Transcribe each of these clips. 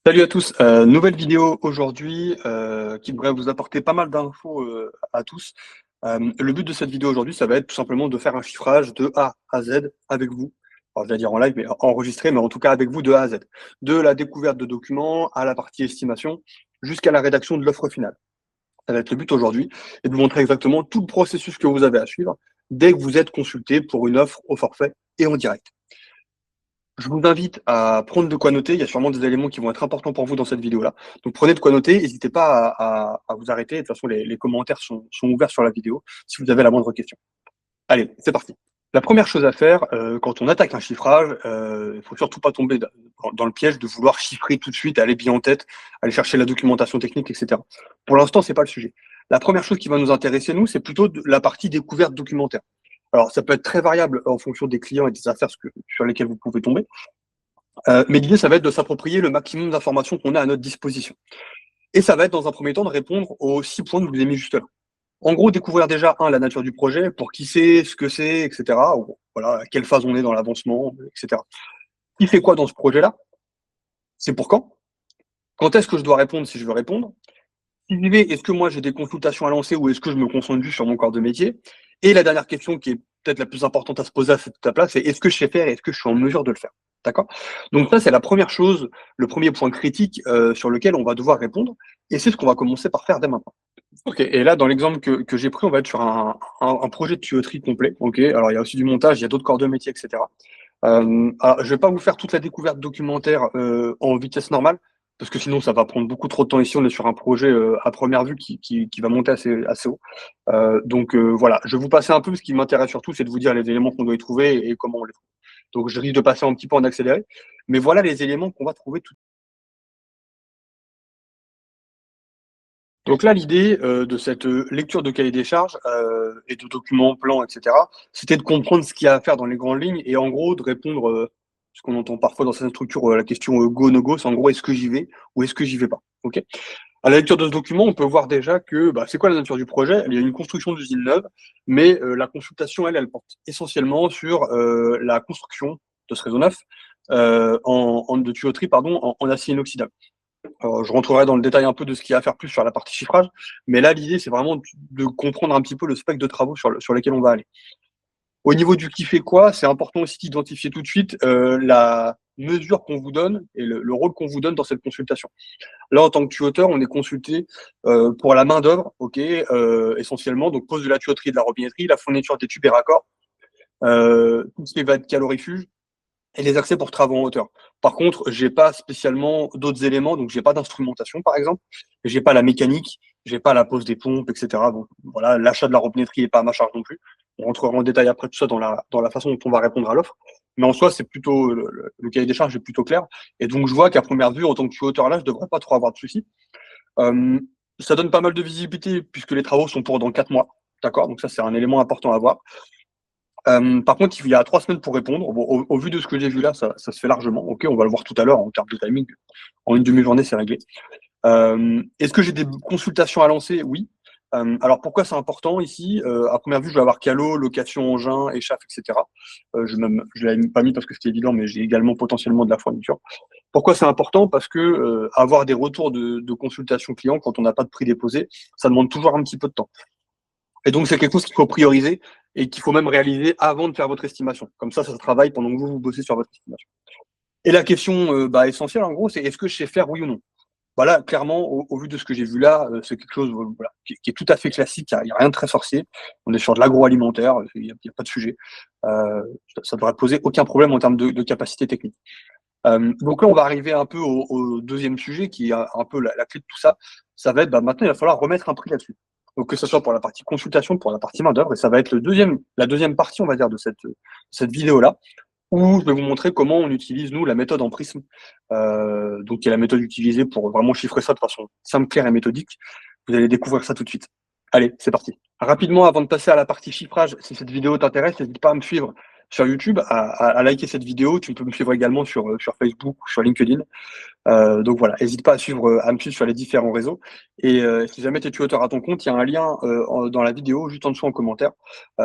Salut à tous, nouvelle vidéo aujourd'hui qui devrait vous apporter pas mal d'infos à tous. Le but de cette vidéo aujourd'hui, ça va être tout simplement de faire un chiffrage de A à Z avec vous. Alors, je vais dire en live, mais enregistré, mais en tout cas avec vous de A à Z. De la découverte de documents à la partie estimation jusqu'à la rédaction de l'offre finale. Ça va être le but aujourd'hui et de vous montrer exactement tout le processus que vous avez à suivre dès que vous êtes consulté pour une offre au forfait et en direct. Je vous invite à prendre de quoi noter. Il y a sûrement des éléments qui vont être importants pour vous dans cette vidéo-là. Donc prenez de quoi noter. N'hésitez pas à vous arrêter. De toute façon, les commentaires sont ouverts sur la vidéo si vous avez la moindre question. Allez, c'est parti. La première chose à faire quand on attaque un chiffrage, il ne faut surtout pas tomber dans le piège de vouloir chiffrer tout de suite, aller bien en tête, aller chercher la documentation technique, etc. Pour l'instant, c'est pas le sujet. La première chose qui va nous intéresser, nous, c'est plutôt la partie découverte documentaire. Alors, ça peut être très variable en fonction des clients et des affaires sur lesquelles vous pouvez tomber. Mais l'idée, ça va être de s'approprier le maximum d'informations qu'on a à notre disposition. Et ça va être, dans un premier temps, de répondre aux 6 points que je vous ai mis juste là. En gros, découvrir déjà, la nature du projet, pour qui c'est, ce que c'est, etc. Ou, voilà, à quelle phase on est dans l'avancement, etc. Qui fait quoi dans ce projet-là? C'est pour quand? Quand est-ce que je dois répondre si je veux répondre? Si j'y vais, est-ce que moi j'ai des consultations à lancer ou est-ce que je me concentre juste sur mon corps de métier? Et la dernière question qui est peut-être la plus importante à se poser à cette étape-là, c'est est-ce que je sais faire et est-ce que je suis en mesure de le faire? D'accord? Donc ça, c'est la première chose, le premier point critique sur lequel on va devoir répondre, et c'est ce qu'on va commencer par faire dès maintenant. Ok, et là, dans l'exemple que j'ai pris, on va être sur un projet de tuyauterie complet. Ok, alors il y a aussi du montage, il y a d'autres corps de métier, etc. Alors, je vais pas vous faire toute la découverte documentaire en vitesse normale, parce que sinon ça va prendre beaucoup trop de temps ici. On est sur un projet à première vue qui va monter assez haut. Donc voilà, je vais vous passer un peu. Ce qui m'intéresse surtout, c'est de vous dire les éléments qu'on doit y trouver et comment on les trouve. Donc je risque de passer un petit peu en accéléré, mais voilà les éléments qu'on va trouver tout. Donc là, l'idée de cette lecture de cahier des charges et de documents, plans, etc., c'était de comprendre ce qu'il y a à faire dans les grandes lignes et en gros de répondre, ce qu'on entend parfois dans certaines structures, la question go, no go, c'est en gros est-ce que j'y vais ou est-ce que j'y vais pas. Ok. À la lecture de ce document, on peut voir déjà que c'est quoi la nature du projet? Il y a une construction d'usine neuve, mais la consultation, elle porte essentiellement sur la construction de ce réseau neuf de tuyauterie pardon, en acier inoxydable. Je rentrerai dans le détail un peu de ce qu'il y a à faire plus sur la partie chiffrage, mais là, l'idée, c'est vraiment de comprendre un petit peu le spectre de travaux sur lesquels on va aller. Au niveau du qui fait quoi, c'est important aussi d'identifier tout de suite la mesure qu'on vous donne et le rôle qu'on vous donne dans cette consultation. Là, en tant que tuyauteur, on est consulté pour la main-d'œuvre, ok, essentiellement, donc pose de la tuyauterie et de la robinetterie, la fourniture des tubes et raccords, tout ce qui va être calorifuge, et les accès pour travaux en hauteur. Par contre, j'ai pas spécialement d'autres éléments, donc j'ai pas d'instrumentation, par exemple, j'ai pas la mécanique, j'ai pas la pose des pompes, etc. Donc voilà, l'achat de la robinetterie est pas à ma charge non plus. On rentrera en détail après tout ça dans la façon dont on va répondre à l'offre. Mais en soi, c'est plutôt le cahier des charges est plutôt clair. Et donc je vois qu'à première vue, en tant que tuyauteur là, je devrais pas trop avoir de soucis. Euh, Ça donne pas mal de visibilité puisque les travaux sont pour dans 4 mois. D'accord? Donc ça, c'est un élément important à voir. Par contre, il y a 3 semaines pour répondre. Bon, au vu de ce que j'ai vu là, ça se fait largement. Ok, on va le voir tout à l'heure en termes de timing. En une demi-journée, c'est réglé. Est-ce que j'ai des consultations à lancer? Oui. Alors pourquoi c'est important ici? À première vue, je vais avoir calo, location engin, échappe, etc. Je l'avais pas mis parce que c'était évident, mais j'ai également potentiellement de la fourniture. Pourquoi c'est important? Parce que avoir des retours de consultation client quand on n'a pas de prix déposé, ça demande toujours un petit peu de temps. Et donc, c'est quelque chose qu'il faut prioriser et qu'il faut même réaliser avant de faire votre estimation. Comme ça se travaille pendant que vous bossez sur votre estimation. Et la question essentielle, en gros, c'est est-ce que je sais faire oui ou non? Voilà, clairement, au vu de ce que j'ai vu là, c'est quelque chose voilà, qui est tout à fait classique. Il n'y a rien de très sorcier. On est sur de l'agroalimentaire, il n'y a pas de sujet. Ça ne devrait poser aucun problème en termes de capacité technique. Donc là, on va arriver un peu au deuxième sujet qui est un peu la clé de tout ça. Ça va être maintenant, il va falloir remettre un prix là-dessus. Donc que ce soit pour la partie consultation, pour la partie main-d'œuvre, et ça va être la deuxième partie, on va dire, de cette vidéo-là, où je vais vous montrer comment on utilise, nous, la méthode en prisme, donc qui est la méthode utilisée pour vraiment chiffrer ça de façon simple, claire et méthodique. Vous allez découvrir ça tout de suite. Allez, c'est parti. Rapidement, avant de passer à la partie chiffrage, si cette vidéo t'intéresse, n'hésite pas à me suivre sur YouTube, à liker cette vidéo. Tu peux me suivre également sur Facebook ou sur LinkedIn. Donc voilà, n'hésite pas à me suivre sur les différents réseaux. Et si jamais tu es tuteur à ton compte, il y a un lien dans la vidéo, juste en dessous en commentaire,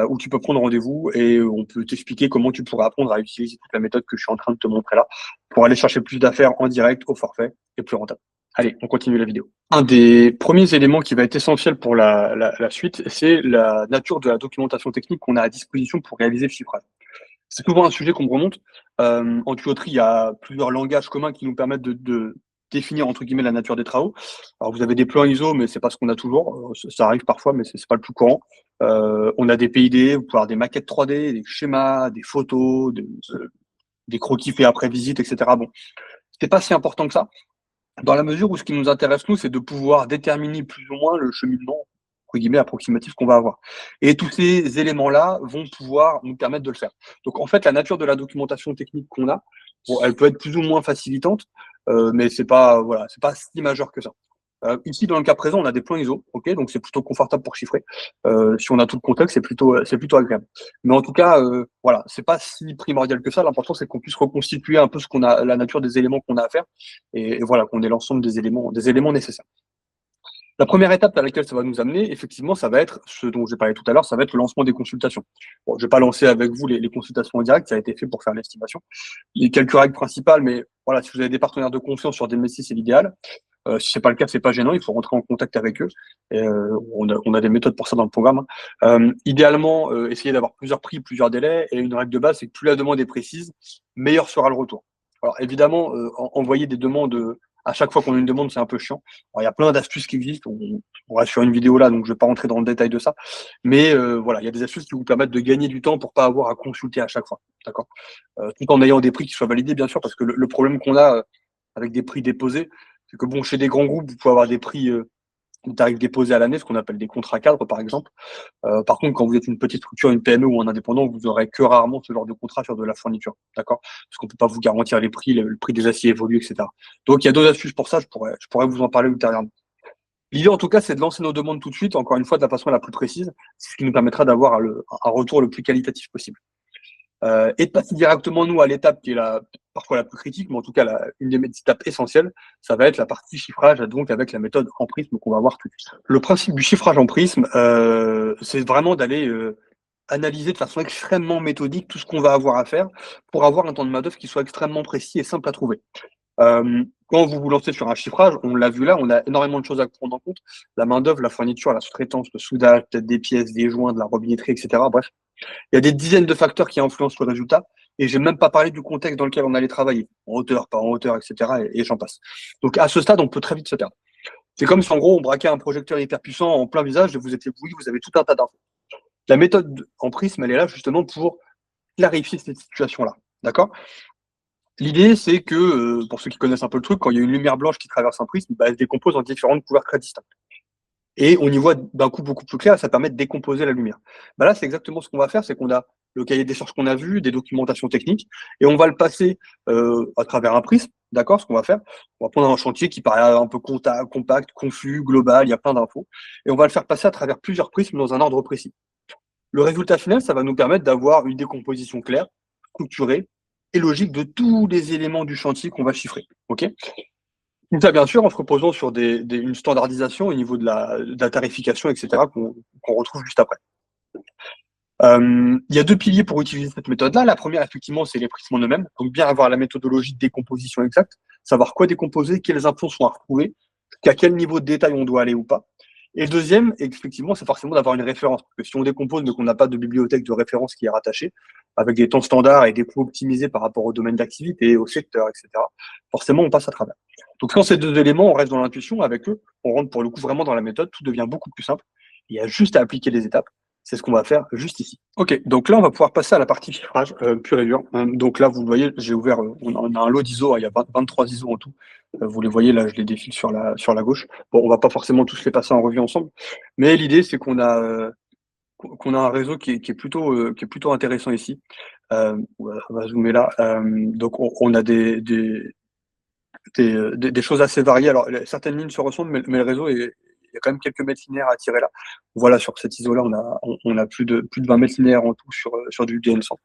où tu peux prendre rendez-vous et on peut t'expliquer comment tu pourrais apprendre à utiliser toute la méthode que je suis en train de te montrer là, pour aller chercher plus d'affaires en direct, au forfait et plus rentable. Allez, on continue la vidéo. Un des premiers éléments qui va être essentiel pour la suite, c'est la nature de la documentation technique qu'on a à disposition pour réaliser le chiffrage. C'est souvent un sujet qu'on me remonte. En tuyauterie, il y a plusieurs langages communs qui nous permettent de définir entre guillemets la nature des travaux. Alors vous avez des plans ISO, mais c'est pas ce qu'on a toujours. Ça arrive parfois, mais c'est pas le plus courant. On a des PID, vous pouvez avoir des maquettes 3D, des schémas, des photos, des croquis faits après visite, etc. Bon, c'est pas si important que ça, dans la mesure où ce qui nous intéresse, nous, c'est de pouvoir déterminer plus ou moins le cheminement, entre guillemets, approximatif qu'on va avoir. Et tous ces éléments-là vont pouvoir nous permettre de le faire. Donc, en fait, la nature de la documentation technique qu'on a, bon, elle peut être plus ou moins facilitante, mais c'est pas, voilà, c'est pas si majeur que ça. Ici, dans le cas présent, on a des plans ISO, ok, donc c'est plutôt confortable pour chiffrer. Si on a tout le contexte, c'est plutôt agréable. Mais en tout cas, voilà, c'est pas si primordial que ça. L'important, c'est qu'on puisse reconstituer un peu ce qu'on a, la nature des éléments qu'on a à faire, et voilà, qu'on ait l'ensemble des éléments nécessaires. La première étape à laquelle ça va nous amener, effectivement, ça va être ce dont j'ai parlé tout à l'heure, ça va être le lancement des consultations. Bon, je vais pas lancer avec vous les consultations en direct, ça a été fait pour faire l'estimation. Il y a quelques règles principales, mais voilà, si vous avez des partenaires de confiance sur des métiers, c'est l'idéal. Si c'est pas le cas, c'est pas gênant, il faut rentrer en contact avec eux. Et, on a des méthodes pour ça dans le programme, hein. Idéalement, essayer d'avoir plusieurs prix, plusieurs délais, et une règle de base, c'est que plus la demande est précise, meilleur sera le retour. Alors évidemment, envoyer des demandes à chaque fois qu'on a une demande, c'est un peu chiant. Alors, il y a plein d'astuces qui existent. On reste sur une vidéo là, donc je vais pas rentrer dans le détail de ça. Mais voilà, il y a des astuces qui vous permettent de gagner du temps pour pas avoir à consulter à chaque fois, d'accord. Tout en ayant des prix qui soient validés, bien sûr, parce que le problème qu'on a avec des prix déposés, c'est que bon, chez des grands groupes, vous pouvez avoir des prix ou tarifs déposés à l'année, ce qu'on appelle des contrats cadres, par exemple. Par contre, quand vous êtes une petite structure, une PME ou un indépendant, vous aurez que rarement ce genre de contrat sur de la fourniture, d'accord? Parce qu'on peut pas vous garantir les prix, le prix des aciers évolue, etc. Donc, il y a d'autres astuces pour ça, je pourrais vous en parler ultérieurement. L'idée, en tout cas, c'est de lancer nos demandes tout de suite, encore une fois, de la façon la plus précise, ce qui nous permettra d'avoir un retour le plus qualitatif possible. Et de passer directement, nous, à l'étape qui est parfois la plus critique, mais en tout cas une des étapes essentielles, ça va être la partie chiffrage, donc avec la méthode en prisme qu'on va voir tout de suite. Le principe du chiffrage en prisme, c'est vraiment d'aller analyser de façon extrêmement méthodique tout ce qu'on va avoir à faire pour avoir un temps de main-d'œuvre qui soit extrêmement précis et simple à trouver. Quand vous vous lancez sur un chiffrage, on l'a vu là, on a énormément de choses à prendre en compte. La main-d'œuvre, la fourniture, la sous-traitance, le soudage, peut-être des pièces, des joints, de la robinetterie, etc. Bref, il y a des dizaines de facteurs qui influencent le résultat. Et j'ai même pas parlé du contexte dans lequel on allait travailler, en hauteur, pas en hauteur, etc. Et j'en passe. Donc à ce stade, on peut très vite se perdre. C'est comme si en gros on braquait un projecteur hyper puissant en plein visage et vous êtes ébloui, vous avez tout un tas d'infos. La méthode en prisme, elle est là justement pour clarifier cette situation-là. D'accord. L'idée, c'est que, pour ceux qui connaissent un peu le truc, quand il y a une lumière blanche qui traverse un prisme, bah, elle se décompose en différentes couleurs très distinctes. Et on y voit d'un coup beaucoup plus clair, et ça permet de décomposer la lumière. Bah là, c'est exactement ce qu'on va faire, c'est qu'on a le cahier des charges qu'on a vu, des documentations techniques, et on va le passer à travers un prisme, d'accord, ce qu'on va faire. On va prendre un chantier qui paraît un peu compact, confus, global, il y a plein d'infos, et on va le faire passer à travers plusieurs prismes dans un ordre précis. Le résultat final, ça va nous permettre d'avoir une décomposition claire, structurée et logique de tous les éléments du chantier qu'on va chiffrer. Ok. Tout ça, bien sûr, en se reposant sur une standardisation au niveau de la tarification, etc., qu'on retrouve juste après. Il y a deux piliers pour utiliser cette méthode-là. La première, effectivement, c'est les prismes en eux-mêmes. Donc, bien avoir la méthodologie de décomposition exacte, savoir quoi décomposer, quelles infos sont à retrouver, qu'à quel niveau de détail on doit aller ou pas. Et le deuxième, effectivement, c'est forcément d'avoir une référence. Parce que si on décompose mais qu'on n'a pas de bibliothèque de référence qui est rattachée, avec des temps standards et des coûts optimisés par rapport au domaine d'activité, au secteur, etc., forcément, on passe à travers. Donc, quand ces deux éléments, on reste dans l'intuition avec eux, on rentre pour le coup vraiment dans la méthode, tout devient beaucoup plus simple. Il y a juste à appliquer les étapes. C'est ce qu'on va faire juste ici. Ok, donc là, on va pouvoir passer à la partie chiffrage pur et dur. Donc là, vous le voyez, j'ai ouvert, on a un lot d'ISO, hein, il y a 23 ISO en tout. Vous les voyez, là, je les défile sur la gauche. Bon, on va pas forcément tous les passer en revue ensemble, mais l'idée, c'est qu'on a un réseau qui est plutôt intéressant ici. On va zoomer là. Donc, on a des choses assez variées. Alors, certaines lignes se ressemblent, mais le réseau il y a quand même quelques mètres linéaires à tirer là. Voilà, sur cet ISO-là, on a plus de 20 mètres linéaires en tout sur du DN100.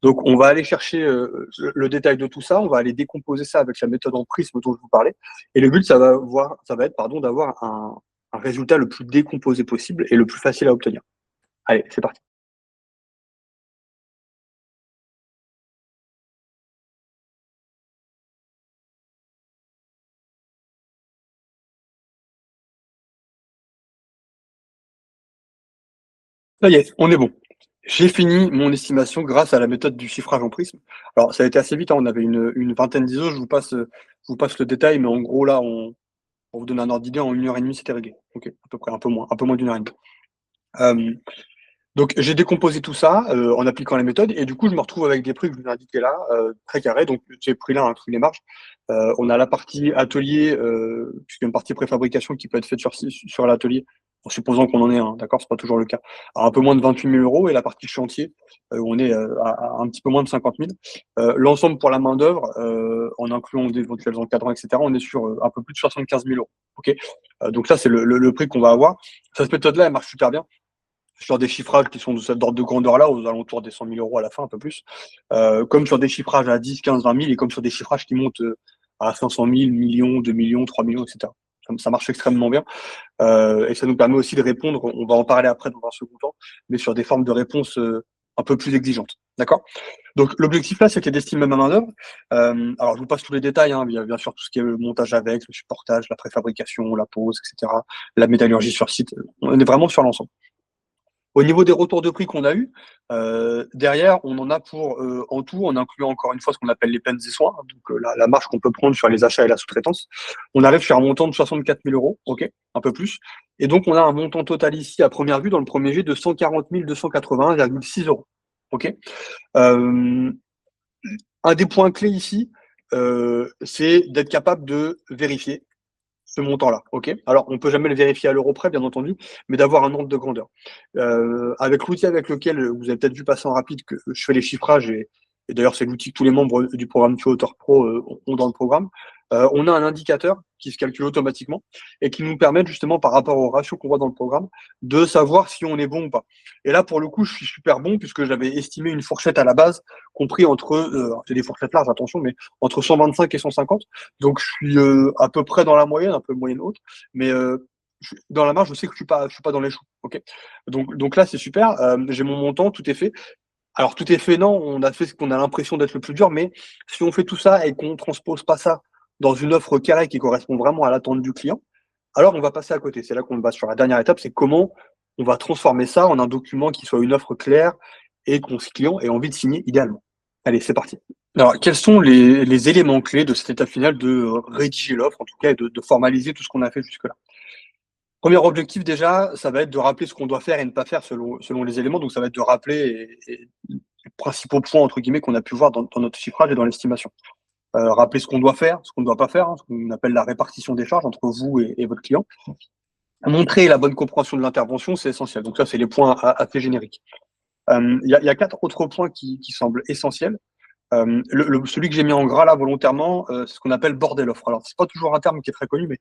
Donc, on va aller chercher le détail de tout ça, on va aller décomposer ça avec la méthode en prisme dont je vous parlais. Et le but, ça va être pardon, d'avoir un résultat le plus décomposé possible et le plus facile à obtenir. Allez, c'est parti. Ça y est, on est bon. J'ai fini mon estimation grâce à la méthode du chiffrage en prisme. Alors, ça a été assez vite, hein, on avait une vingtaine d'ISO, je vous passe le détail, mais en gros, là, pour vous donner un ordre d'idée, en 1 heure et demie, c'était réglé. Ok, à peu près, un peu moins d'une heure et demie. Euh, donc, j'ai décomposé tout ça en appliquant les méthodes, et du coup, je me retrouve avec des prix que je vous ai indiqués là, très carrés. Donc, j'ai pris là inclus les marges. On a la partie atelier, puisqu'il y a une partie préfabrication qui peut être faite sur l'atelier, en supposant qu'on en ait un, d'accord, c'est pas toujours le cas, à un peu moins de 28 000 euros, et la partie chantier, où on est à un petit peu moins de 50 000. L'ensemble pour la main-d'œuvre, en incluant d'éventuels encadrants, etc., on est sur un peu plus de 75 000 euros. Ok. Donc, ça, c'est le prix qu'on va avoir. Cette méthode-là, elle marche super bien sur des chiffrages qui sont de cet ordre de grandeur-là, aux alentours des 100 000 euros à la fin, un peu plus, comme sur des chiffrages à 10, 15, 20 000, et comme sur des chiffrages qui montent à 500 000, millions, 2 millions, 3 millions, etc. Ça marche extrêmement bien. Et ça nous permet aussi de répondre, on va en parler après dans un second temps, mais sur des formes de réponse un peu plus exigeantes. D'accord. Donc l'objectif là, c'était d'estimer ma main-d'œuvre. Alors je vous passe tous les détails, hein. Il y a bien sûr tout ce qui est le montage avec, le supportage, la préfabrication, la pose, etc., la métallurgie sur site. On est vraiment sur l'ensemble. Au niveau des retours de prix qu'on a eu, derrière, on en a pour en tout, en incluant encore une fois ce qu'on appelle les peines et soins, hein, donc la marge qu'on peut prendre sur les achats et la sous-traitance. On arrive sur un montant de 64 000 euros, ok, un peu plus. Et donc, on a un montant total ici, à première vue, dans le premier jet, de 140 281,6 euros. Ok. Euh, un des points clés ici, c'est d'être capable de vérifier ce montant-là. Ok. Alors, on peut jamais le vérifier à l'euro près, bien entendu, mais d'avoir un ordre de grandeur. Avec l'outil avec lequel vous avez peut-être vu passer en rapide que je fais les chiffrages, et d'ailleurs, c'est l'outil que tous les membres du programme Tutor Pro ont dans le programme. On a un indicateur qui se calcule automatiquement et qui nous permet justement, par rapport au ratio qu'on voit dans le programme, de savoir si on est bon ou pas. Et là, pour le coup, je suis super bon puisque j'avais estimé une fourchette à la base, compris entre, c'est des fourchettes larges, attention, mais entre 125 et 150. Donc, je suis à peu près dans la moyenne, un peu moyenne haute, mais dans la marge, je sais que je suis pas dans les choux. Ok. Donc là, c'est super. J'ai mon montant, tout est fait. Alors, tout est fait, non, on a fait ce qu'on a l'impression d'être le plus dur, mais si on fait tout ça et qu'on ne transpose pas ça dans une offre carrée qui correspond vraiment à l'attente du client, alors on va passer à côté. C'est là qu'on va sur la dernière étape, c'est comment on va transformer ça en un document qui soit une offre claire et qu'on ce client ait envie de signer idéalement. Allez, c'est parti. Alors, quels sont les éléments clés de cette étape finale de rédiger l'offre, en tout cas, et de formaliser tout ce qu'on a fait jusque-là? Premier objectif, déjà, ça va être de rappeler ce qu'on doit faire et ne pas faire selon les éléments. Donc, ça va être de rappeler les principaux points, entre guillemets, qu'on a pu voir dans notre chiffrage et dans l'estimation. Rappeler ce qu'on doit faire, ce qu'on ne doit pas faire, hein, ce qu'on appelle la répartition des charges entre vous et votre client. Montrer la bonne compréhension de l'intervention, c'est essentiel. Donc, ça, c'est les points assez génériques. Il y a 4 autres points qui semblent essentiels. Celui que j'ai mis en gras là volontairement, c'est ce qu'on appelle border l'offre. Alors, c'est pas toujours un terme qui est très connu, mais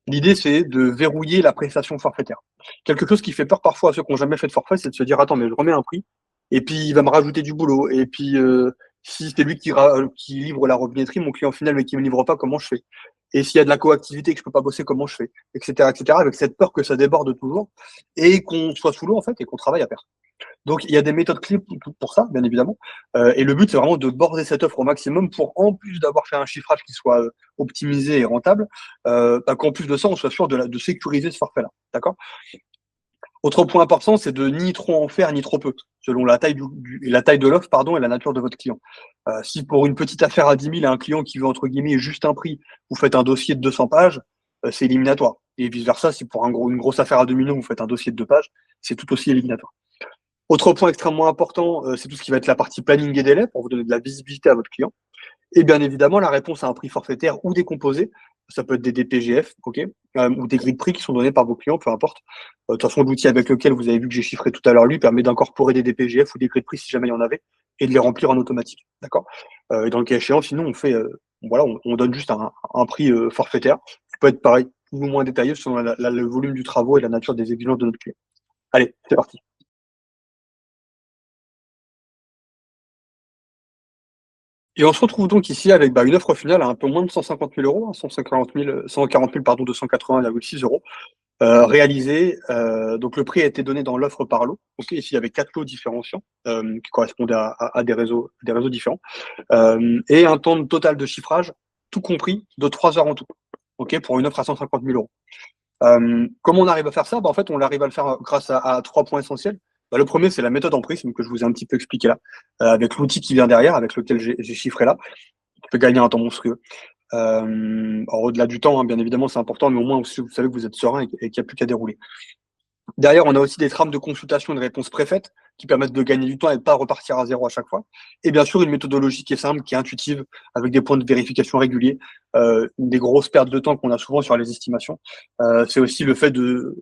l'idée, c'est de verrouiller la prestation forfaitaire. Quelque chose qui fait peur parfois à ceux qui n'ont jamais fait de forfait, c'est de se dire, attends, mais je remets un prix, et puis il va me rajouter du boulot. Et puis, si c'est lui qui livre la robinetterie, mon client final, mais qui ne me livre pas, comment je fais? Et s'il y a de la coactivité et que je peux pas bosser, comment je fais? Etc., etc., avec cette peur que ça déborde toujours, et qu'on soit sous l'eau, en fait, et qu'on travaille à perte. Donc, il y a des méthodes clés pour ça, bien évidemment. Et le but, c'est vraiment de border cette offre au maximum pour, en plus d'avoir fait un chiffrage qui soit optimisé et rentable, qu'en plus de ça, on soit sûr de sécuriser ce forfait-là. D'accord. Autre point important, c'est de ni trop en faire, ni trop peu, selon la taille de l'offre, pardon, et la nature de votre client. Si pour une petite affaire à 10 000, un client qui veut, entre guillemets, juste un prix, vous faites un dossier de 200 pages, c'est éliminatoire. Et vice-versa, si pour une grosse affaire à 2 millions, vous faites un dossier de 2 pages, c'est tout aussi éliminatoire. Autre point extrêmement important, c'est tout ce qui va être la partie planning et délai pour vous donner de la visibilité à votre client. Et bien évidemment, la réponse à un prix forfaitaire ou décomposé, ça peut être des DPGF, ok, ou des grilles de prix qui sont donnés par vos clients, peu importe. De toute façon, l'outil avec lequel vous avez vu que j'ai chiffré tout à l'heure, lui, permet d'incorporer des DPGF ou des grilles de prix si jamais il y en avait, et de les remplir en automatique. D'accord. Et dans le cas échéant, sinon, voilà, on donne juste un prix forfaitaire, qui peut être pareil, plus ou moins détaillé selon le volume du travaux et la nature des exigences de notre client. Allez, c'est parti. Et on se retrouve donc ici avec une offre finale à un peu moins de 150 000 euros, 140 000, pardon, 280,6 euros, réalisé. Donc le prix a été donné dans l'offre par lot. Ok, ici il y avait 4 lots différenciants qui correspondaient à des réseaux différents, et un temps total de chiffrage, tout compris, de 3 heures en tout. Ok, pour une offre à 150 000 euros. Comment on arrive à faire ça? On fait, on arrive à le faire grâce à 3 points essentiels. Le premier, c'est la méthode en prisme que je vous ai un petit peu expliqué là, avec l'outil qui vient derrière, avec lequel j'ai chiffré là, qui peut gagner un temps monstrueux. Au-delà du temps, hein, bien évidemment, c'est important, mais au moins, vous savez que vous êtes serein et qu'il n'y a plus qu'à dérouler. Derrière, on a aussi des trames de consultation et de réponses préfaites qui permettent de gagner du temps et de pas repartir à zéro à chaque fois. Et bien sûr, une méthodologie qui est simple, qui est intuitive, avec des points de vérification réguliers. Des grosses pertes de temps qu'on a souvent sur les estimations, c'est aussi le fait de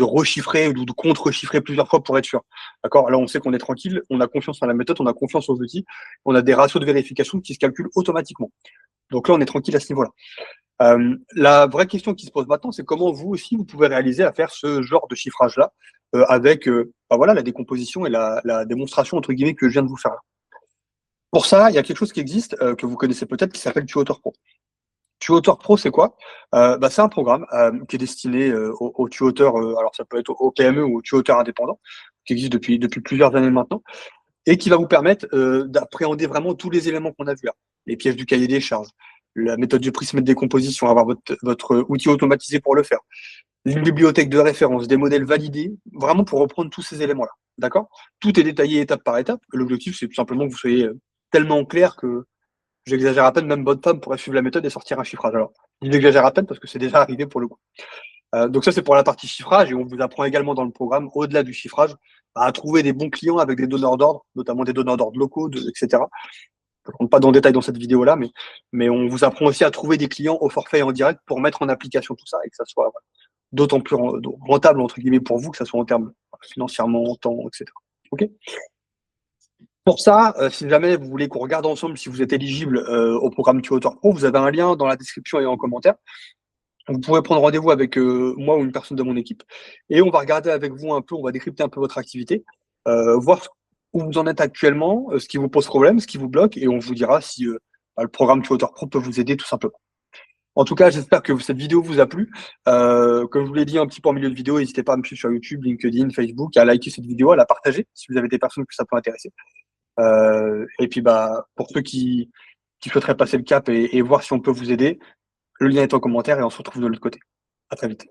rechiffrer ou de contre-chiffrer plusieurs fois pour être sûr. D'accord? Là, on sait qu'on est tranquille, on a confiance en la méthode, on a confiance aux outils, on a des ratios de vérification qui se calculent automatiquement. Donc là, on est tranquille à ce niveau-là. La vraie question qui se pose maintenant, c'est comment vous aussi, vous pouvez réaliser à faire ce genre de chiffrage-là, avec voilà, la décomposition et la démonstration, entre guillemets, que je viens de vous faire là. Pour ça, il y a quelque chose qui existe, que vous connaissez peut-être, qui s'appelle TuneAutor Pro. TuneAutor Pro, c'est quoi? C'est un programme qui est destiné aux tuauteurs, alors ça peut être aux PME ou aux tuauteurs indépendants, qui existe depuis plusieurs années maintenant, et qui va vous permettre d'appréhender vraiment tous les éléments qu'on a vus là. Les pièces du cahier des charges, la méthode du prisme de décomposition, avoir votre outil automatisé pour le faire, une bibliothèque de référence, des modèles validés, vraiment pour reprendre tous ces éléments-là. D'accord? Tout est détaillé étape par étape. L'objectif, c'est tout simplement que vous soyez tellement clair que j'exagère à peine, même bonne femme pourrait suivre la méthode et sortir un chiffrage. Alors, j'exagère à peine parce que c'est déjà arrivé pour le coup. Donc ça, c'est pour la partie chiffrage, et on vous apprend également dans le programme, au-delà du chiffrage, à trouver des bons clients avec des donneurs d'ordre, notamment des donneurs d'ordre locaux, etc. Je ne rentre pas dans le détail dans cette vidéo-là, mais on vous apprend aussi à trouver des clients au forfait et en direct pour mettre en application tout ça et que ça soit d'autant plus rentable, entre guillemets, pour vous, que ça soit en termes financièrement, en temps, etc. OK? Pour ça, si jamais vous voulez qu'on regarde ensemble si vous êtes éligible au programme TuneAutor Pro, vous avez un lien dans la description et en commentaire. Vous pourrez prendre rendez-vous avec moi ou une personne de mon équipe, et on va regarder avec vous un peu, on va décrypter un peu votre activité, voir où vous en êtes actuellement, ce qui vous pose problème, ce qui vous bloque, et on vous dira si le programme TuneAutor Pro peut vous aider tout simplement. En tout cas, j'espère que cette vidéo vous a plu. Comme je vous l'ai dit un petit peu en milieu de vidéo, n'hésitez pas à me suivre sur YouTube, LinkedIn, Facebook, à liker cette vidéo, à la partager si vous avez des personnes que ça peut intéresser. Et puis pour ceux qui souhaiteraient passer le cap et voir si on peut vous aider, le lien est en commentaire et on se retrouve de l'autre côté. À très vite.